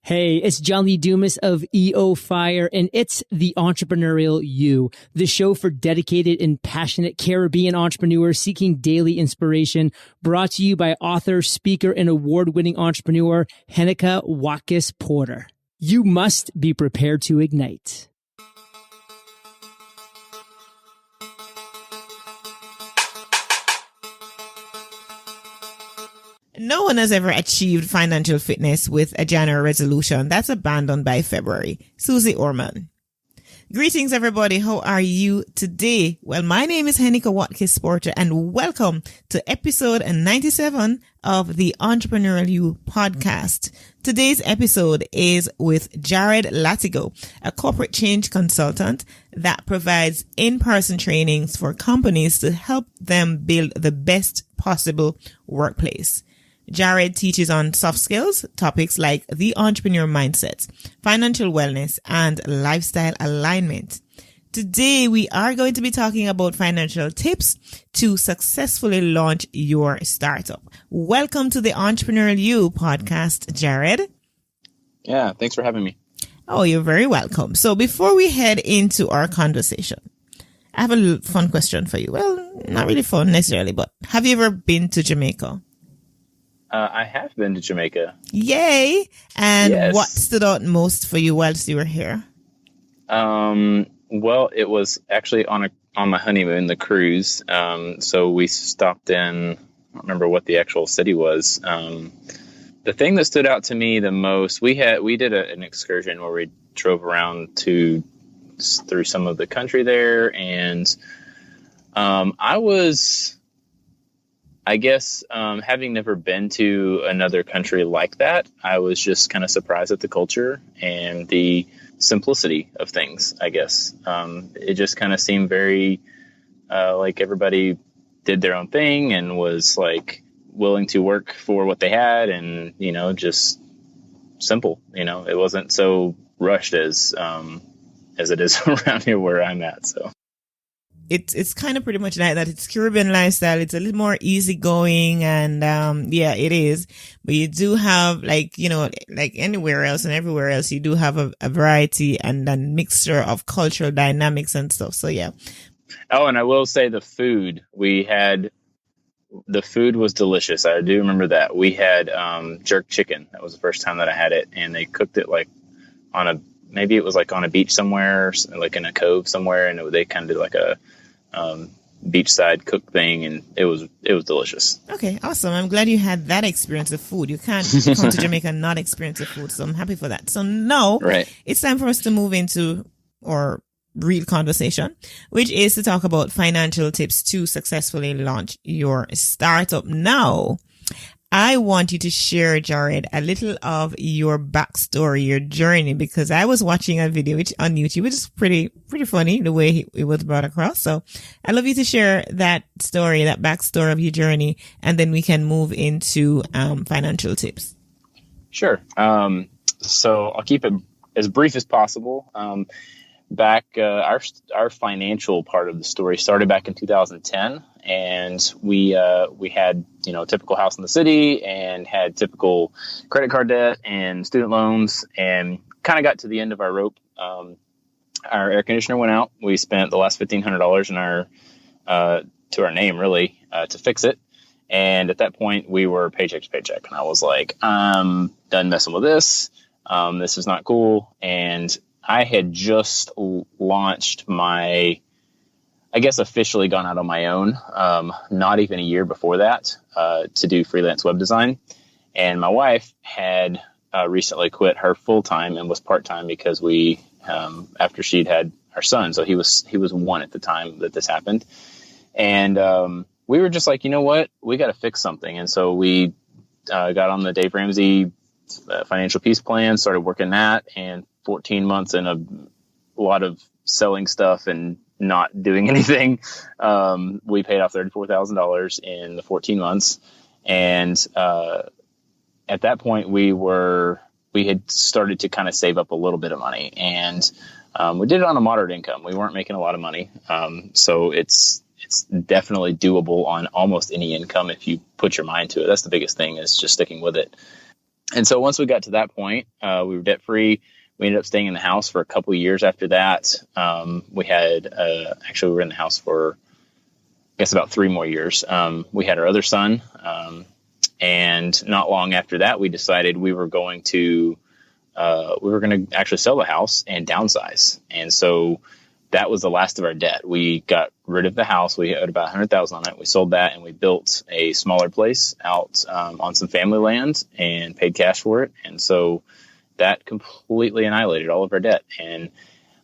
Hey, it's John Lee Dumas of EO Fire, and it's The Entrepreneurial You, the show for dedicated and passionate Caribbean entrepreneurs seeking daily inspiration, brought to you by author, speaker, and award-winning entrepreneur Heneka Watkis-Porter. You must be prepared to ignite. No one has ever achieved financial fitness with a January resolution that's abandoned by February. Susie Orman. Greetings, everybody. How are you today? Well, my name is Heneka Watkis-Porter, and welcome to episode 97 of the Entrepreneurial You podcast. Today's episode is with Jared Latigo, a corporate change consultant that provides in-person trainings for companies to help them build the best possible workplace. Jared teaches on soft skills, topics like the entrepreneur mindset, financial wellness, and lifestyle alignment. Today, we are going to be talking about financial tips to successfully launch your startup. Welcome to the Entrepreneurial You podcast, Jared. Yeah, thanks for having me. Oh, you're very welcome. So before we head into our conversation, I have a fun question for you. Well, not really fun necessarily, but have you ever been to Jamaica? I have been to Jamaica. Yay! And yes. What stood out most for you whilst you were here? Well, it was actually on my honeymoon, the cruise. So we stopped in, I don't remember what the actual city was. The thing that stood out to me the most, we did an excursion where we drove around through some of the country there, and I guess, having never been to another country like that, I was just kind of surprised at the culture and the simplicity of things, I guess. It just kind of seemed very like everybody did their own thing and was like willing to work for what they had and, just simple. It wasn't so rushed as it is around here where I'm at. So. It's kind of pretty much like that. It's Caribbean lifestyle. It's a little more easygoing, and yeah, it is. But you do have like anywhere else and everywhere else, you do have a variety and a mixture of cultural dynamics and stuff. So yeah. Oh, and I will say the food was delicious. I do remember that. We had jerk chicken. That was the first time that I had it, and they cooked it like maybe it was like on a beach somewhere, like in a cove somewhere, and they kind of did like a beachside cook thing, and it was delicious. Okay, awesome. I'm glad you had that experience of food. You can't come to Jamaica and not experience the food, so I'm happy for that. So now, right. It's time for us to move into our real conversation, which is to talk about financial tips to successfully launch your startup. Now, I want you to share, Jared, a little of your backstory, your journey, because I was watching a video on YouTube, which is pretty funny the way it was brought across. So I'd love you to share that story, that backstory of your journey, and then we can move into financial tips. Sure. So I'll keep it as brief as possible. Our financial part of the story started back in 2010, and we had a typical house in the city and had typical credit card debt and student loans, and kind of got to the end of our rope. Our air conditioner went out. We spent the last $1,500 in to our name really to fix it, and at that point we were paycheck to paycheck, and I was like, I'm done messing with this. This is not cool. And I had just launched officially gone out on my own, not even a year before that, to do freelance web design. And my wife had recently quit her full-time and was part-time because we, after she'd had our son, so he was 1 at the time that this happened. And we were just like, you know what, we got to fix something. And so we got on the Dave Ramsey financial peace plan, started working that, and 14 months and a lot of selling stuff and not doing anything. We paid off $34,000 in the 14 months. And at that point we had started to kind of save up a little bit of money, and we did it on a moderate income. We weren't making a lot of money. So it's definitely doable on almost any income if you put your mind to it. That's the biggest thing, is just sticking with it. And so once we got to that point, we were debt free. We ended up staying in the house for a couple of years after that. We had, actually, we were in the house for, I guess, about 3 more years. We had our other son. And not long after that, we decided we were going to actually sell the house and downsize. And so that was the last of our debt. We got rid of the house. We owed about $100,000 on it. We sold that and we built a smaller place out on some family land and paid cash for it. And so that completely annihilated all of our debt. And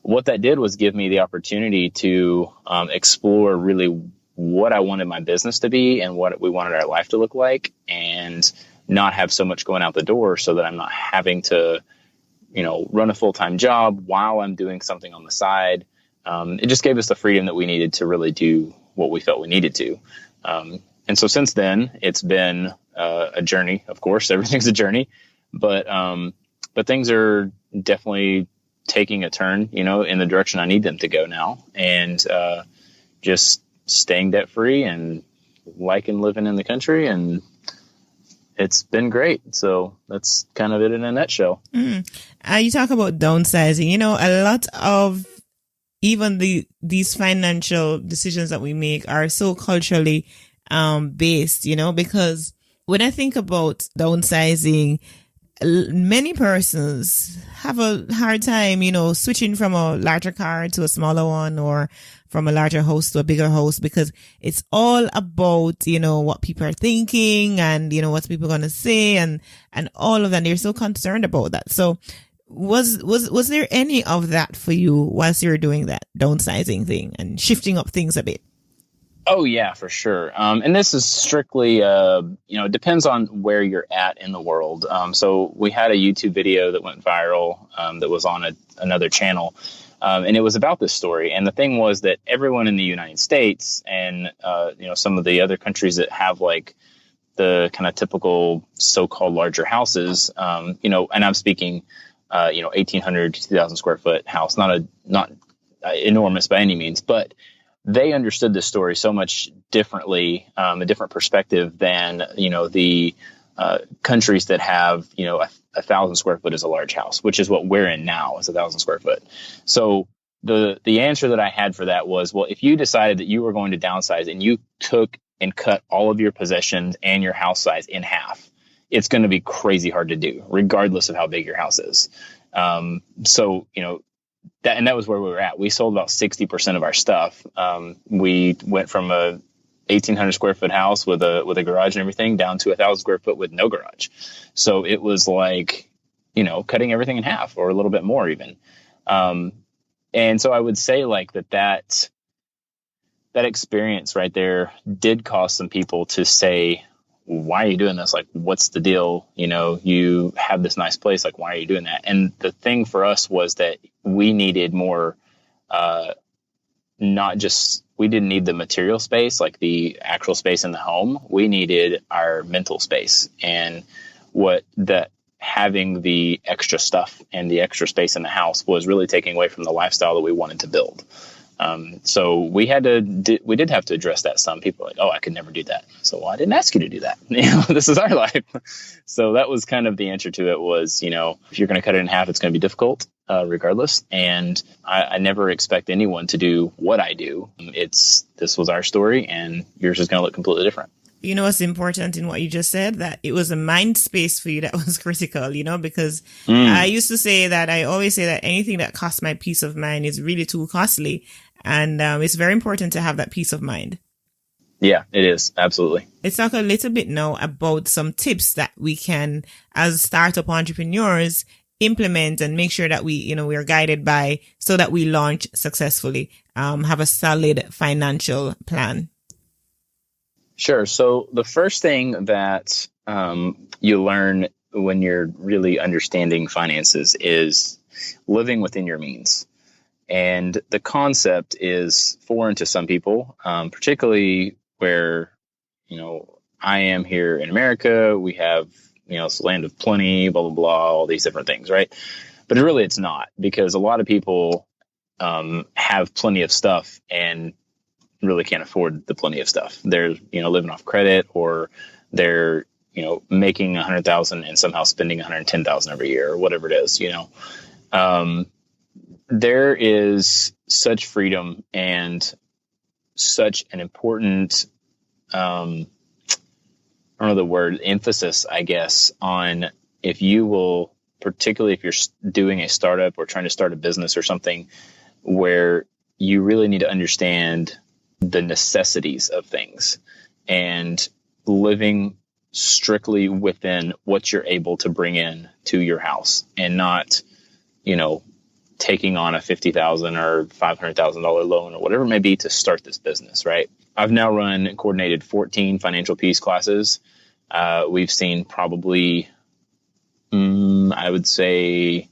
what that did was give me the opportunity to explore really what I wanted my business to be and what we wanted our life to look like, and not have so much going out the door, so that I'm not having to, run a full-time job while I'm doing something on the side. It just gave us the freedom that we needed to really do what we felt we needed to. And so since then, it's been a journey. Of course, everything's a journey, but things are definitely taking a turn, in the direction I need them to go now. And just staying debt free and liking living in the country, and it's been great. So that's kind of it in a nutshell. You talk about downsizing. A lot of even these financial decisions that we make are so culturally based, because when I think about downsizing, many persons have a hard time, switching from a larger car to a smaller one, or from a larger house to a bigger house, because it's all about, what people are thinking and, what people are going to say and all of that. They're so concerned about that. So was there any of that for you whilst you were doing that downsizing thing and shifting up things a bit? Oh, yeah, for sure. And this is strictly, it depends on where you're at in the world. So we had a YouTube video that went viral that was on another channel, and it was about this story. And the thing was that everyone in the United States and, some of the other countries that have like the kind of typical so-called larger houses, and I'm speaking, 1,800 to 2,000 square foot house, not enormous by any means, but they understood this story so much differently, a different perspective than, the countries that have, 1,000 square foot is a large house, which is what we're in now, is 1,000 square foot. So the answer that I had for that was, well, if you decided that you were going to downsize and you took and cut all of your possessions and your house size in half, it's going to be crazy hard to do, regardless of how big your house is. That was where we were at. We sold about 60% of our stuff. We went from a 1,800 square foot house with a garage and everything down to 1,000 square foot with no garage. So it was like, cutting everything in half or a little bit more even. And so I would say like that experience right there did cause some people to say, why are you doing this? Like, what's the deal? You have this nice place. Like, why are you doing that? And the thing for us was that we needed more, we didn't need the material space, like the actual space in the home. We needed our mental space, and having the extra stuff and the extra space in the house was really taking away from the lifestyle that we wanted to build. So we did have to address that. Some people are like, oh, I could never do that. So, well, I didn't ask you to do that. This is our life. So that was kind of the answer to it was, if you're going to cut it in half, it's going to be difficult, regardless. And I never expect anyone to do what I do. This was our story, and yours is going to look completely different. What's important in what you just said, that it was a mind space for you that was critical, because I always say that anything that costs my peace of mind is really too costly. And it's very important to have that peace of mind. Yeah, it is. Absolutely. Let's talk a little bit now about some tips that we can, as startup entrepreneurs, implement and make sure that we are guided by, so that we launch successfully, have a solid financial plan. Sure. So the first thing that you learn when you're really understanding finances is living within your means. And the concept is foreign to some people, particularly where, I am here in America. We have, it's a land of plenty, blah, blah, blah, all these different things, right? But really it's not, because a lot of people have plenty of stuff and really can't afford the plenty of stuff. They're, living off credit, or they're, making 100,000 and somehow spending 110,000 every year or whatever it is, there is such freedom and such an important, I don't know the word, emphasis, I guess, on if you will, particularly if you're doing a startup or trying to start a business or something where you really need to understand the necessities of things and living strictly within what you're able to bring in to your house and not, taking on a $50,000 or $500,000 loan or whatever it may be to start this business, right? I've now run and coordinated 14 financial peace classes. We've seen probably, I would say,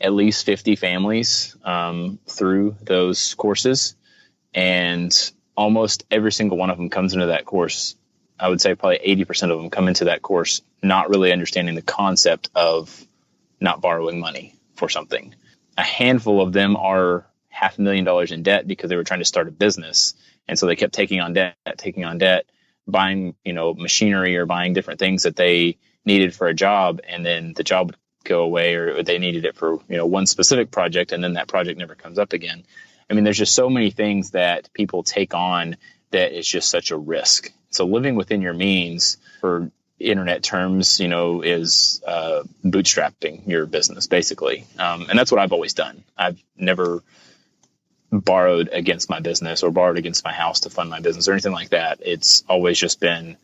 at least 50 families through those courses. And almost every single one of them comes into that course. I would say probably 80% of them come into that course not really understanding the concept of not borrowing money for something. A handful of them are $500,000 in debt because they were trying to start a business. And so they kept taking on debt, buying, machinery or buying different things that they needed for a job. And then the job would go away, or they needed it for, one specific project. And then that project never comes up again. I mean, there's just so many things that people take on that is just such a risk. So living within your means, for internet terms, is bootstrapping your business, basically. And that's what I've always done. I've never borrowed against my business or borrowed against my house to fund my business or anything like that. It's always just been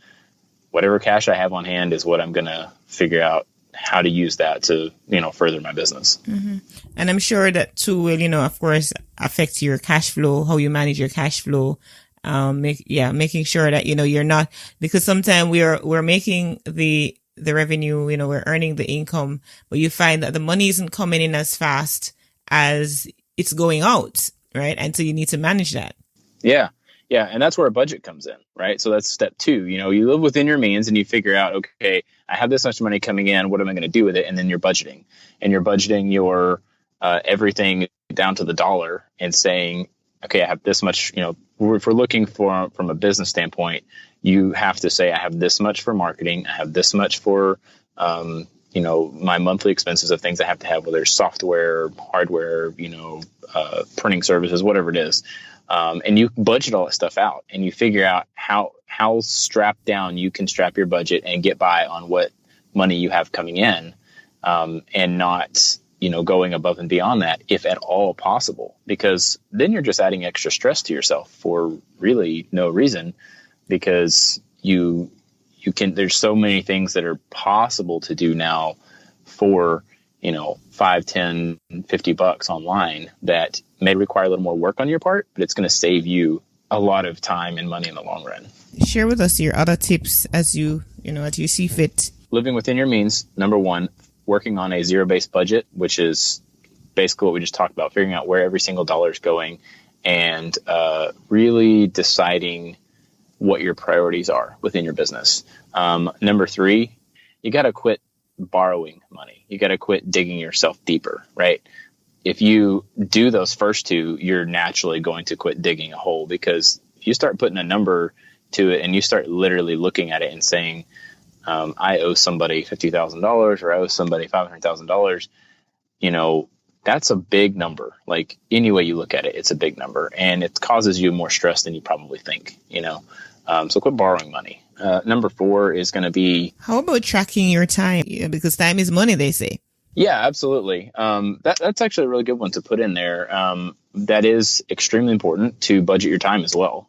whatever cash I have on hand is what I'm going to figure out how to use that to, further my business. Mm-hmm. And I'm sure that too will, of course, affect your cash flow, how you manage your cash flow. Making sure that, you're not, because sometimes we're making the revenue, we're earning the income, but you find that the money isn't coming in as fast as it's going out, right? And so you need to manage that. Yeah. Yeah. And that's where a budget comes in, right? So that's step 2. You live within your means and you figure out, okay, I have this much money coming in. What am I going to do with it? And then you're budgeting your everything down to the dollar and saying, okay, I have this much, if we're looking from a business standpoint, you have to say, I have this much for marketing. I have this much for, my monthly expenses of things I have to have, whether it's software, hardware, printing services, whatever it is. And you budget all that stuff out and you figure out how strapped down you can strap your budget and get by on what money you have coming in, and not, going above and beyond that, if at all possible, because then you're just adding extra stress to yourself for really no reason, because there's so many things that are possible to do now for, $5, $10, $50 online that may require a little more work on your part, but it's going to save you a lot of time and money in the long run. Share with us your other tips as you see fit. Living within your means. Number 1, working on a zero-based budget, which is basically what we just talked about, figuring out where every single dollar is going and really deciding what your priorities are within your business. Number 3, you got to quit borrowing money. You got to quit digging yourself deeper, right? If you do those first 2, you're naturally going to quit digging a hole, because if you start putting a number to it and you start literally looking at it and saying, I owe somebody $50,000 or I owe somebody $500,000, that's a big number. Like, any way you look at it, it's a big number, and it causes you more stress than you probably think, so quit borrowing money. Number 4 is going to be, how about tracking your time? Because time is money, they say. Yeah, absolutely. That's actually a really good one to put in there. That is extremely important, to budget your time as well.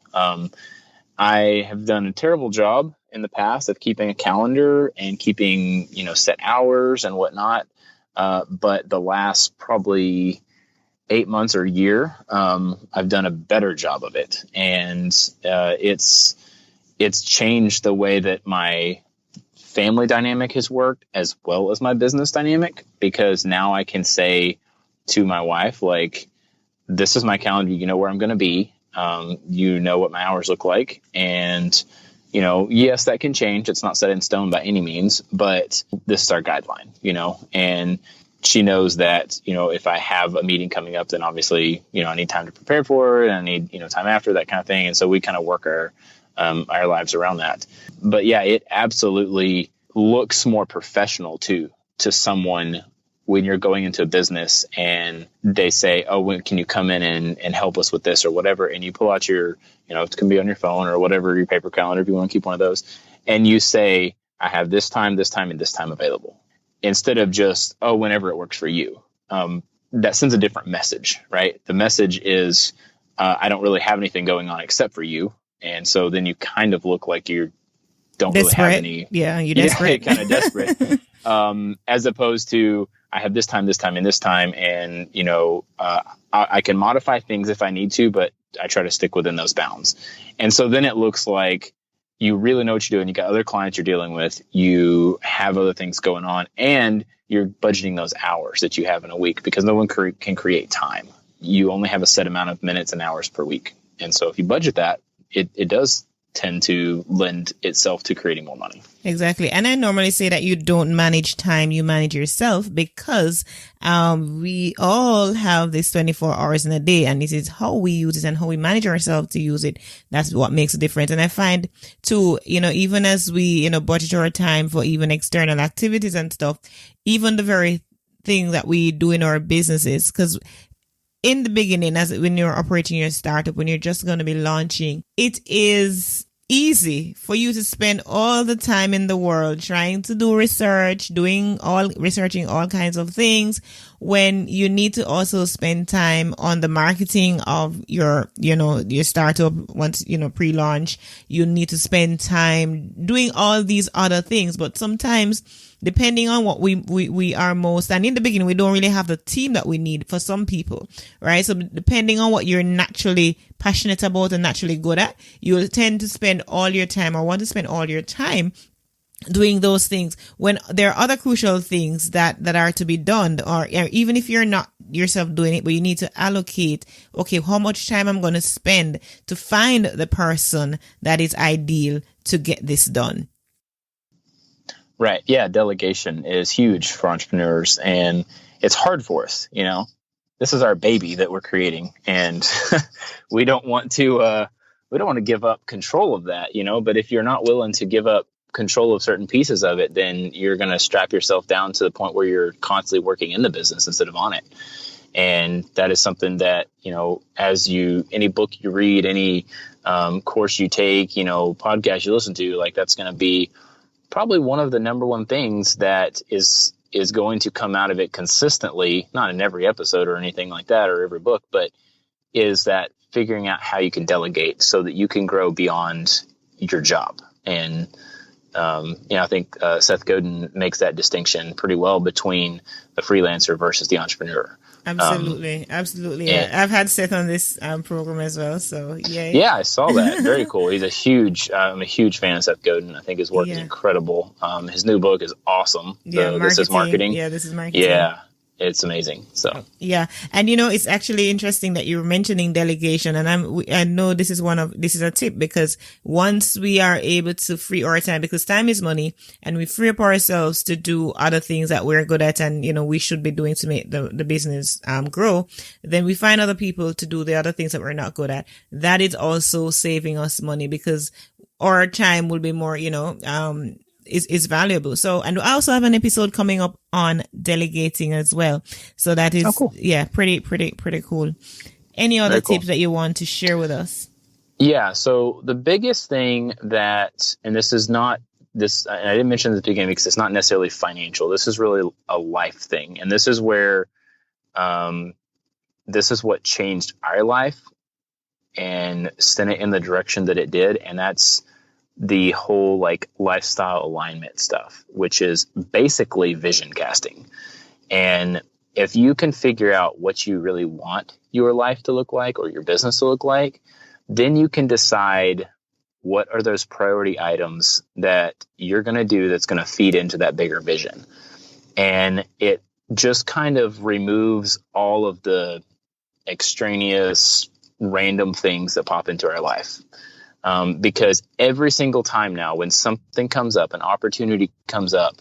I have done a terrible job in the past of keeping a calendar and keeping, set hours and whatnot. But the last probably 8 months or a year, I've done a better job of it. And it's changed the way that my family dynamic has worked as well as my business dynamic, because now I can say to my wife, like, this is my calendar, where I'm going to be. What my hours look like. And, yes, that can change. It's not set in stone by any means, but this is our guideline, and she knows that, if I have a meeting coming up, then obviously, I need time to prepare for it. I need, time after, that kind of thing. And so we kind of work our our lives around that. But yeah, it absolutely looks more professional to someone when you're going into a business and they say, oh, when can you come in and help us with this or whatever? And you pull out your, it can be on your phone or whatever, your paper calendar, if you want to keep one of those. And you say, I have this time, and this time available. Instead of just, oh, whenever it works for you. That sends a different message, right? The message is, I don't really have anything going on except for you. And so then you kind of look like you don't desperate. Really have any. Yeah, you're desperate. Yeah, kind of desperate. As opposed to, I have this time, and this time. And, I can modify things if I need to, but I try to stick within those bounds. And so then it looks like you really know what you're doing. You got other clients you're dealing with. You have other things going on, and you're budgeting those hours that you have in a week, because no one can create time. You only have a set amount of minutes and hours per week. And so if you budget that, it does tend to lend itself to creating more money. Exactly. And I normally say that you don't manage time, you manage yourself, because we all have this 24 hours in a day, and it is how we use it and how we manage ourselves to use it. That's what makes a difference. And I find too, even as we, budget our time for even external activities and stuff, even the very thing that we do in our businesses, because in the beginning, when you're operating your startup, when you're just going to be launching, it is easy for you to spend all the time in the world trying to do research, researching all kinds of things, when you need to also spend time on the marketing of your startup. Once, pre-launch, you need to spend time doing all these other things. But sometimes, depending on what we are most, and in the beginning, we don't really have the team that we need for some people, right? So depending on what you're naturally passionate about and naturally good at, you'll tend to spend all your time, or want to spend all your time doing those things, when there are other crucial things that are to be done, or even if you're not yourself doing it, but you need to allocate, okay, how much time I'm going to spend to find the person that is ideal to get this done. Right. Yeah. Delegation is huge for entrepreneurs, and it's hard for us. This is our baby that we're creating, and we don't want to give up control of that, but if you're not willing to give up control of certain pieces of it, then you're going to strap yourself down to the point where you're constantly working in the business instead of on it. And that is something that, any book you read, any course you take, podcast you listen to, like, that's going to be probably one of the number one things that is going to come out of it consistently, not in every episode or anything like that, or every book, but is that figuring out how you can delegate so that you can grow beyond your job. And, I think Seth Godin makes that distinction pretty well between the freelancer versus the entrepreneur. Absolutely. Yeah. I've had Seth on this program as well. So yeah. Yeah, I saw that. Very cool. He's I'm a huge fan of Seth Godin. I think his work is incredible. His new book is awesome. This is marketing. Yeah, this is marketing. Yeah. It's amazing. So yeah, and it's actually interesting that you're mentioning delegation, and I know this is a tip, because once we are able to free our time, because time is money, and we free up ourselves to do other things that we're good at, and we should be doing to make the business grow, then we find other people to do the other things that we're not good at. That is also saving us money, because our time will be more is valuable. So, and I also have an episode coming up on delegating as well. So that is, cool. Yeah, pretty cool. Any other tips that you want to share with us? Yeah. So the biggest thing that, and this is not this, I didn't mention this at the beginning because it's not necessarily financial. This is really a life thing. And this is where, this is what changed our life and sent it in the direction that it did. And that's the whole lifestyle alignment stuff, which is basically vision casting. And if you can figure out what you really want your life to look like or your business to look like, then you can decide what are those priority items that you're going to do that's going to feed into that bigger vision. And it just kind of removes all of the extraneous random things that pop into our life. Because every single time now, when something comes up, an opportunity comes up,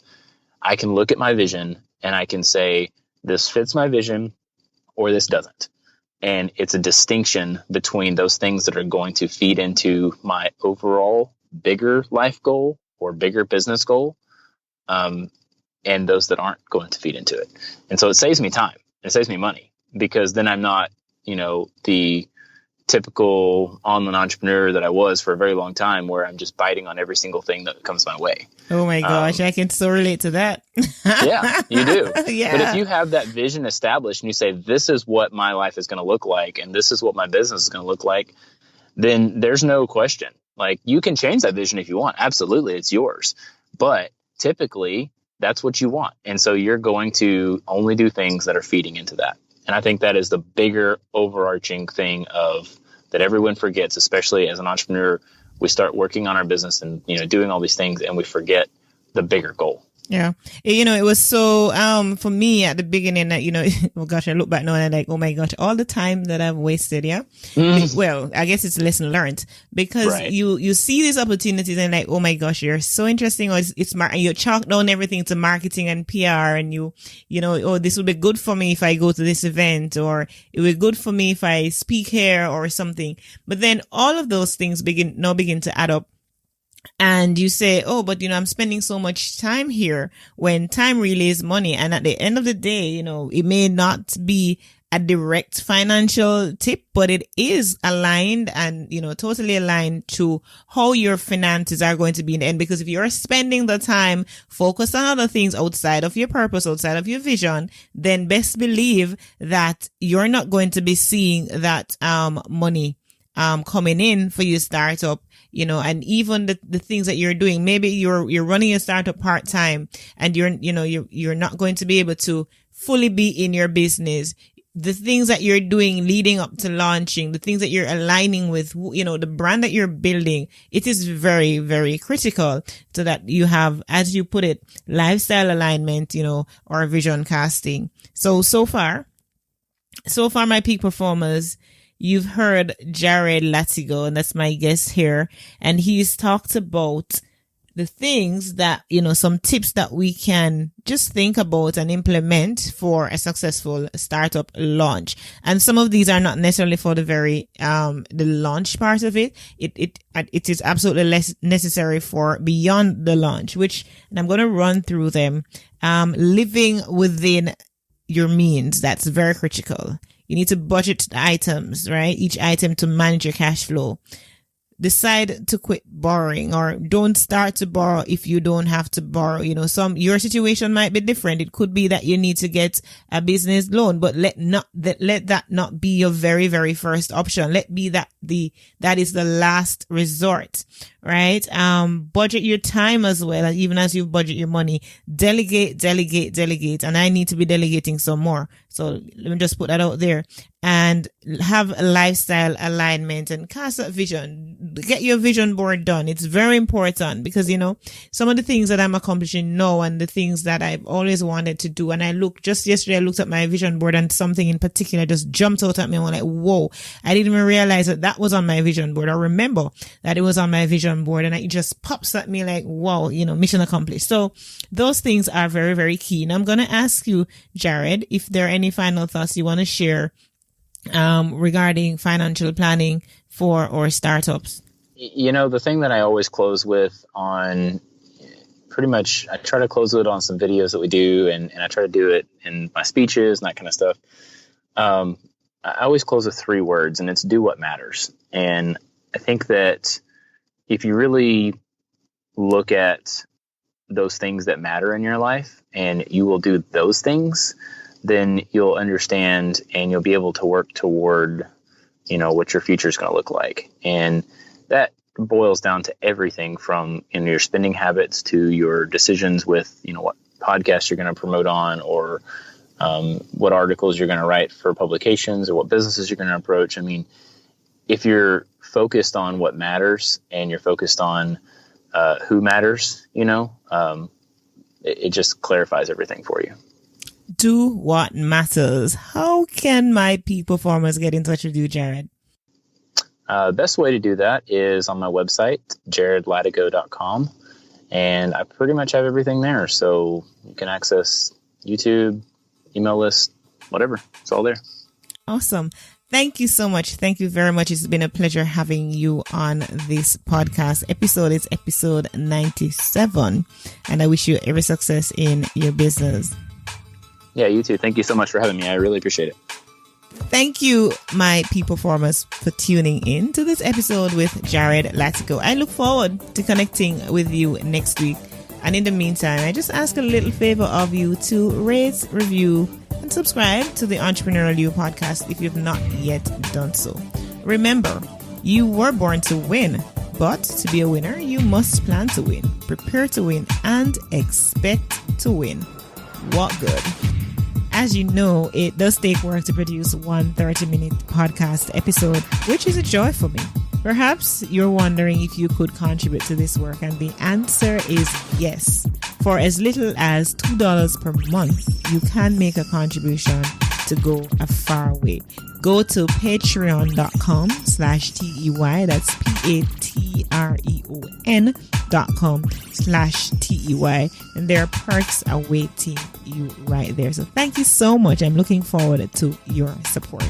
I can look at my vision and I can say, this fits my vision or this doesn't. And it's a distinction between those things that are going to feed into my overall bigger life goal or bigger business goal, and those that aren't going to feed into it. And so it saves me time. It saves me money, because then I'm not, the typical online entrepreneur that I was for a very long time, where I'm just biting on every single thing that comes my way. Oh my gosh, I can so relate to that. Yeah, you do. Yeah. But if you have that vision established and you say, this is what my life is going to look like, and this is what my business is going to look like, then there's no question. Like, you can change that vision if you want. Absolutely, it's yours. But typically, that's what you want. And so you're going to only do things that are feeding into that. And I think that is the bigger overarching thing that everyone forgets, especially as an entrepreneur. We start working on our business and, doing all these things, and we forget the bigger goal. Yeah. It was so, for me at the beginning that, oh gosh, I look back now and I'm like, oh my gosh, all the time that I've wasted. Yeah. Well, I guess it's a lesson learned, because Right. you see these opportunities and like, oh my gosh, you're so interesting. Or it's you chalk down everything to marketing and PR, and oh, this would be good for me if I go to this event, or it would be good for me if I speak here or something. But then all of those things begin to add up. And you say, oh, but I'm spending so much time here, when time really is money. And at the end of the day, it may not be a direct financial tip, but it is aligned and, totally aligned to how your finances are going to be in the end. Because if you're spending the time focused on other things outside of your purpose, outside of your vision, then best believe that you're not going to be seeing that, money, coming in for your startup. And even the things that you're doing, maybe you're running a startup part time, and you're not going to be able to fully be in your business. The things that you're doing leading up to launching, the things that you're aligning with, the brand that you're building, it is very, very critical, so that you have, as you put it, lifestyle alignment, or vision casting. So far, my peak performers, you've heard Jared Latigo, and that's my guest here. And he's talked about the things that, some tips that we can just think about and implement for a successful startup launch. And some of these are not necessarily for the very, the launch part of it. It is absolutely less necessary for beyond the launch, and I'm going to run through them. Living within your means. That's very critical. You need to budget the items, right? Each item to manage your cash flow. Decide to quit borrowing, or don't start to borrow if you don't have to borrow. Your situation might be different. It could be that you need to get a business loan, but let that not be your very, very first option. Let be that is the last resort, right? Budget your time as well, even as you budget your money. Delegate. And I need to be delegating some more. So let me just put that out there. And have a lifestyle alignment and cast that vision. Get your vision board done. It's very important, because, some of the things that I'm accomplishing now and the things that I've always wanted to do. And just yesterday, I looked at my vision board, and something in particular just jumped out at me. And I'm like, whoa, I didn't even realize that was on my vision board, or remember that it was on my vision board. And it just pops at me like, wow, mission accomplished. So those things are very, very key. And I'm going to ask you, Jared, if there are any final thoughts you want to share regarding financial planning for our startups. The thing that I always close with on, pretty much, I try to close it on some videos that we do, and I try to do it in my speeches and that kind of stuff. I always close with 3 words, and it's do what matters. And I think that if you really look at those things that matter in your life, and you will do those things, then you'll understand and you'll be able to work toward, what your future is going to look like. And that boils down to everything from your spending habits to your decisions with, what podcasts you're going to promote on, or what articles you're going to write for publications, or what businesses you're going to approach. I mean, if you're focused on what matters and you're focused on who matters, it just clarifies everything for you. Do what matters. How can my peak performers get in touch with you, Jared? Best way to do that is on my website, jaredlatigo.com. And I pretty much have everything there. So you can access YouTube, email list, whatever. It's all there. Awesome. Thank you so much. Thank you very much. It's been a pleasure having you on this podcast episode. It's episode 97. And I wish you every success in your business. Yeah, you too. Thank you so much for having me. I really appreciate it. Thank you, my people formers, for tuning in to this episode with Jared Latigo. I look forward to connecting with you next week. And in the meantime, I just ask a little favor of you to rate, review, and subscribe to the Entrepreneurial You podcast if you've not yet done so. Remember, you were born to win, but to be a winner, you must plan to win, prepare to win, and expect to win. What good? As you know, it does take work to produce one 30-minute podcast episode, which is a joy for me. Perhaps you're wondering if you could contribute to this work, and the answer is yes. For as little as $2 per month, you can make a contribution to go a far way. Go to patreon.com/TEY. That's patreon.com/TEY. And there are perks awaiting you right there. So thank you so much. I'm looking forward to your support.